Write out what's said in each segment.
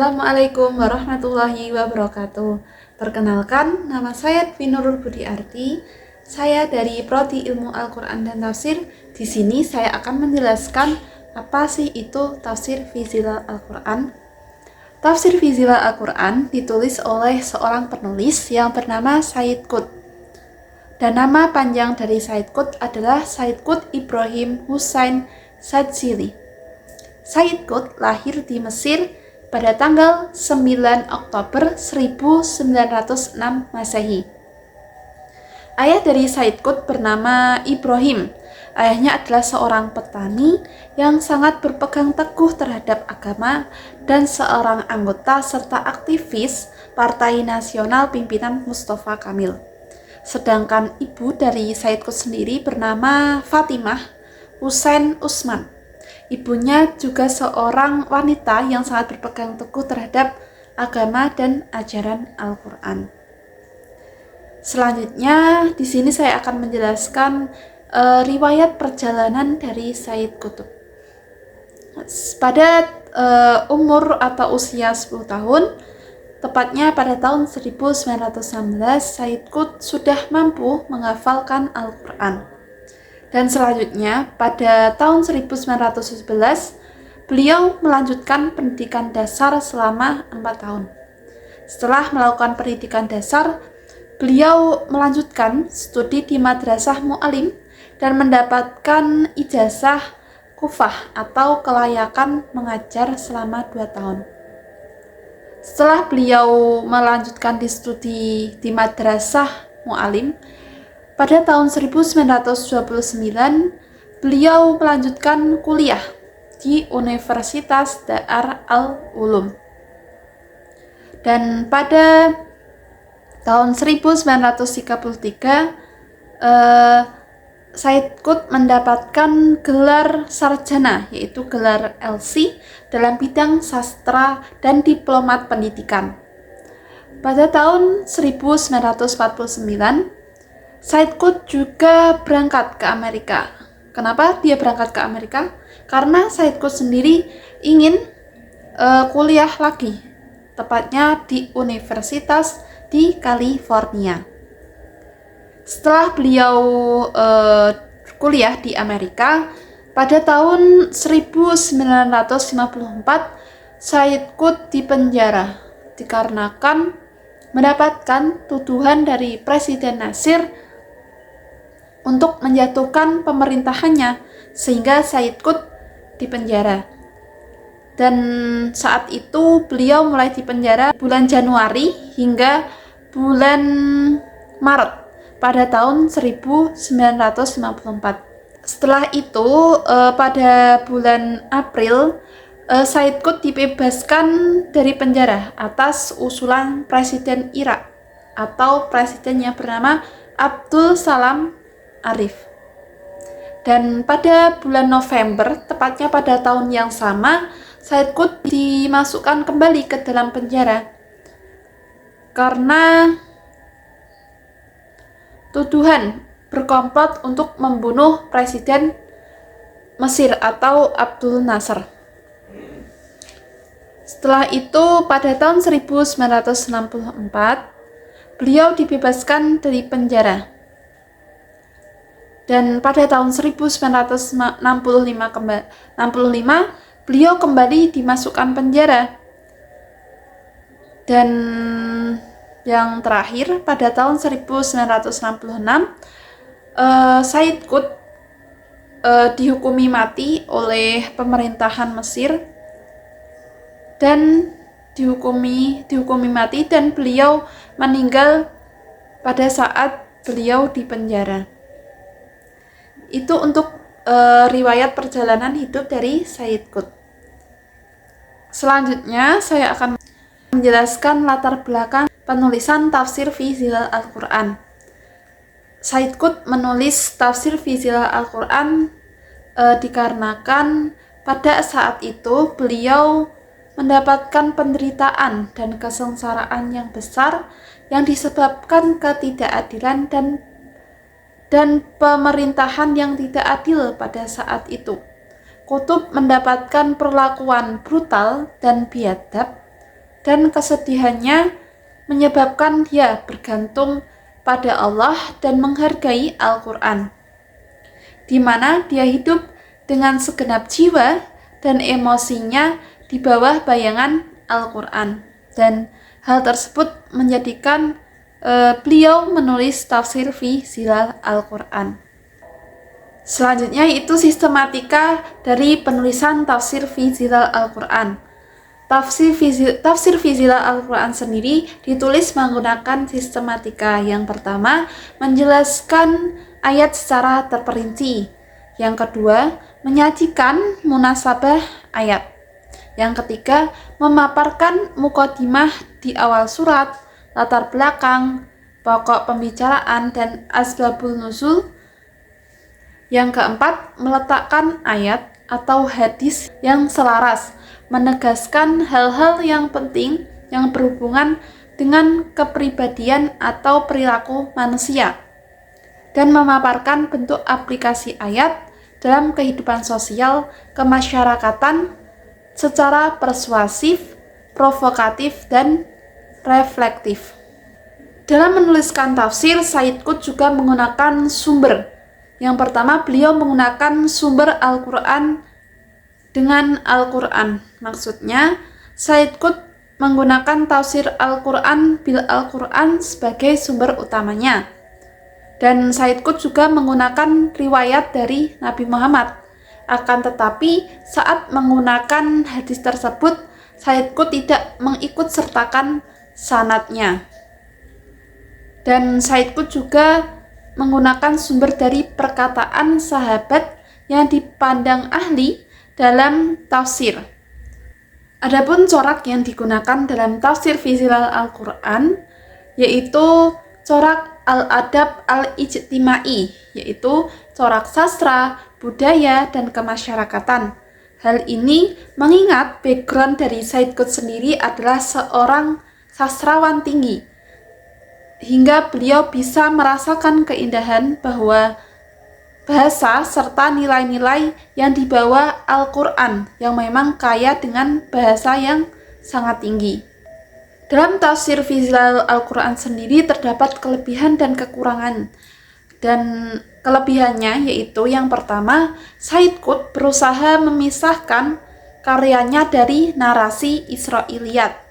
Assalamualaikum warahmatullahi wabarakatuh. Perkenalkan, nama saya Dwi Nurul Budi Arti. Saya dari Prodi Ilmu Al-Quran dan Tafsir. Di sini saya akan menjelaskan apa sih itu tafsir fi zilal Al-Quran. Tafsir fi zilal Al-Quran ditulis oleh seorang penulis yang bernama Sayyid Qutb. Dan nama panjang dari Sayyid Qutb adalah Sayyid Qutb Ibrahim Husain Sadzili. Sayyid Qutb lahir di Mesir pada tanggal 9 Oktober 1906 Masehi. Ayah dari Sayyid Qutb bernama Ibrahim. Ayahnya adalah seorang petani yang sangat berpegang teguh terhadap agama dan seorang anggota serta aktivis Partai Nasional pimpinan Mustafa Kamil. Sedangkan ibu dari Sayyid Qutb sendiri bernama Fatimah Husain Usman. Ibunya juga seorang wanita yang sangat berpegang teguh terhadap agama dan ajaran Al-Quran. Selanjutnya, di sini saya akan menjelaskan riwayat perjalanan dari Sayyid Qutb. Pada umur atau usia 10 tahun, tepatnya pada tahun 1916, Sayyid Qutb sudah mampu menghafalkan Al-Quran. Dan selanjutnya, pada tahun 1911, beliau melanjutkan pendidikan dasar selama 4 tahun. Setelah melakukan pendidikan dasar, beliau melanjutkan studi di Madrasah Mu'alim dan mendapatkan ijazah kufah atau kelayakan mengajar selama 2 tahun. Setelah beliau melanjutkan studi di Madrasah Mu'alim, pada tahun 1929, beliau melanjutkan kuliah di Universitas Dar al-Ulum. Dan pada tahun 1933, Sayyid Qutb mendapatkan gelar sarjana, yaitu gelar LC dalam bidang sastra dan diplomat pendidikan. Pada tahun 1949, Sayyid Qutb juga berangkat ke Amerika. Kenapa dia berangkat ke Amerika? Karena Sayyid Qutb sendiri ingin kuliah lagi, tepatnya di universitas di California. Setelah beliau kuliah di Amerika, pada tahun 1954, Sayyid Qutb dipenjara dikarenakan mendapatkan tuduhan dari Presiden Nasir untuk menjatuhkan pemerintahannya, sehingga Sayyid Qutb dipenjara. Dan saat itu beliau mulai dipenjara bulan Januari hingga bulan Maret pada tahun 1954. Setelah itu pada bulan April, Sayyid Qutb dibebaskan dari penjara atas usulan Presiden Irak atau presiden yang bernama Abdul Salam Arif. Dan pada bulan November, tepatnya pada tahun yang sama, Sayyid Qutb dimasukkan kembali ke dalam penjara karena tuduhan berkomplot untuk membunuh Presiden Mesir atau Abdul Nasser. Setelah itu, pada tahun 1964, beliau dibebaskan dari penjara. Dan pada tahun 1965, beliau kembali dimasukkan penjara. Dan yang terakhir, pada tahun 1966, Sayyid Qutb dihukumi mati oleh pemerintahan Mesir dan dihukumi mati, dan beliau meninggal pada saat beliau di penjara. Itu untuk riwayat perjalanan hidup dari Sayyid Qutb. Selanjutnya saya akan menjelaskan latar belakang penulisan tafsir fi zilal Al-Quran. Sayyid Qutb menulis tafsir fi zilal Al-Quran dikarenakan pada saat itu beliau mendapatkan penderitaan dan kesengsaraan yang besar yang disebabkan ketidakadilan dan pemerintahan yang tidak adil pada saat itu. Qutb mendapatkan perlakuan brutal dan biadab dan kesedihannya menyebabkan dia bergantung pada Allah dan menghargai Al-Quran, di mana dia hidup dengan segenap jiwa dan emosinya di bawah bayangan Al-Quran. Dan hal tersebut menjadikan beliau menulis tafsir fi zilal Al-Quran. Selanjutnya itu sistematika dari penulisan tafsir fi zilal Al-Quran. Tafsir fi zilal Al-Quran sendiri ditulis menggunakan sistematika. Yang pertama, menjelaskan ayat secara terperinci. Yang kedua, menyajikan munasabah ayat. Yang ketiga, memaparkan muqaddimah di awal surat, latar belakang, pokok pembicaraan, dan asbabul nuzul. Yang keempat, meletakkan ayat atau hadis yang selaras, menegaskan hal-hal yang penting yang berhubungan dengan kepribadian atau perilaku manusia, dan memaparkan bentuk aplikasi ayat dalam kehidupan sosial kemasyarakatan secara persuasif, provokatif, dan reflektif. Dalam menuliskan tafsir, Sayyid Qutb juga menggunakan sumber. Yang pertama, beliau menggunakan sumber Al-Quran dengan Al-Quran. Maksudnya, Sayyid Qutb menggunakan tafsir Al-Quran bil Al-Quran sebagai sumber utamanya. Dan Sayyid Qutb juga menggunakan riwayat dari Nabi Muhammad. Akan tetapi, saat menggunakan hadis tersebut, Sayyid Qutb tidak mengikut sertakan sanadnya. Dan Sayyid Qutb juga menggunakan sumber dari perkataan sahabat yang dipandang ahli dalam tafsir. Adapun corak yang digunakan dalam tafsir fi zilal Al-Quran yaitu corak al-adab al-ijtimai, yaitu corak sastra, budaya, dan kemasyarakatan. Hal ini mengingat background dari Sayyid Qutb sendiri adalah seorang sastrawan tinggi, hingga beliau bisa merasakan keindahan bahwa bahasa serta nilai-nilai yang dibawa Al-Quran yang memang kaya dengan bahasa yang sangat tinggi. Dalam tafsir fi zilal Al-Quran sendiri terdapat kelebihan dan kekurangan. Dan kelebihannya yaitu yang pertama, Sayyid Qutb berusaha memisahkan karyanya dari narasi Israiliyat.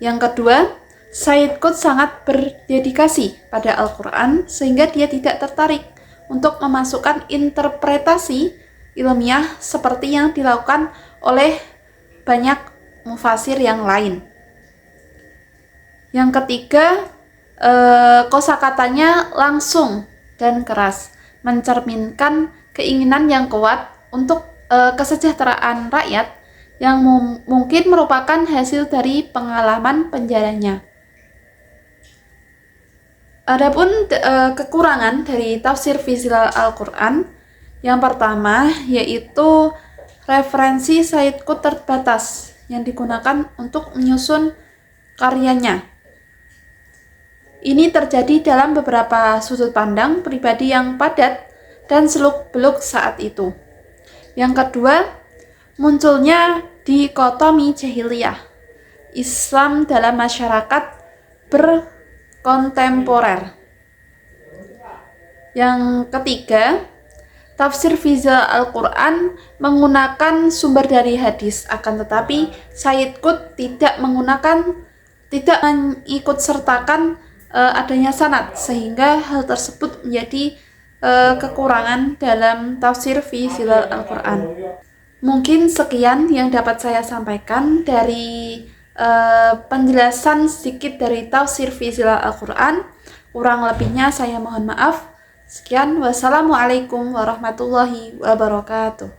Yang kedua, Sayyid Qutb sangat berdedikasi pada Al-Quran sehingga dia tidak tertarik untuk memasukkan interpretasi ilmiah seperti yang dilakukan oleh banyak mufasir yang lain. Yang ketiga, kosakatanya langsung dan keras, mencerminkan keinginan yang kuat untuk kesejahteraan rakyat yang mungkin merupakan hasil dari pengalaman penjaranya. Adapun kekurangan dari tafsir fi zilal Al-Quran, yang pertama yaitu referensi Sayyid Qutb terbatas yang digunakan untuk menyusun karyanya. Ini terjadi dalam beberapa sudut pandang pribadi yang padat dan seluk-beluk saat itu. Yang kedua, munculnya dikotomi jahiliyah, Islam dalam masyarakat kontemporer. Yang ketiga, tafsir fi zilal Al-Quran menggunakan sumber dari hadis, akan tetapi Sayyid Qutb tidak mengikut sertakan adanya sanad, sehingga hal tersebut menjadi kekurangan dalam tafsir fi zilal Al-Quran. Mungkin sekian yang dapat saya sampaikan dari penjelasan sedikit dari tafsir fi zilal Al-Quran. Kurang lebihnya saya mohon maaf. Sekian, wassalamualaikum warahmatullahi wabarakatuh.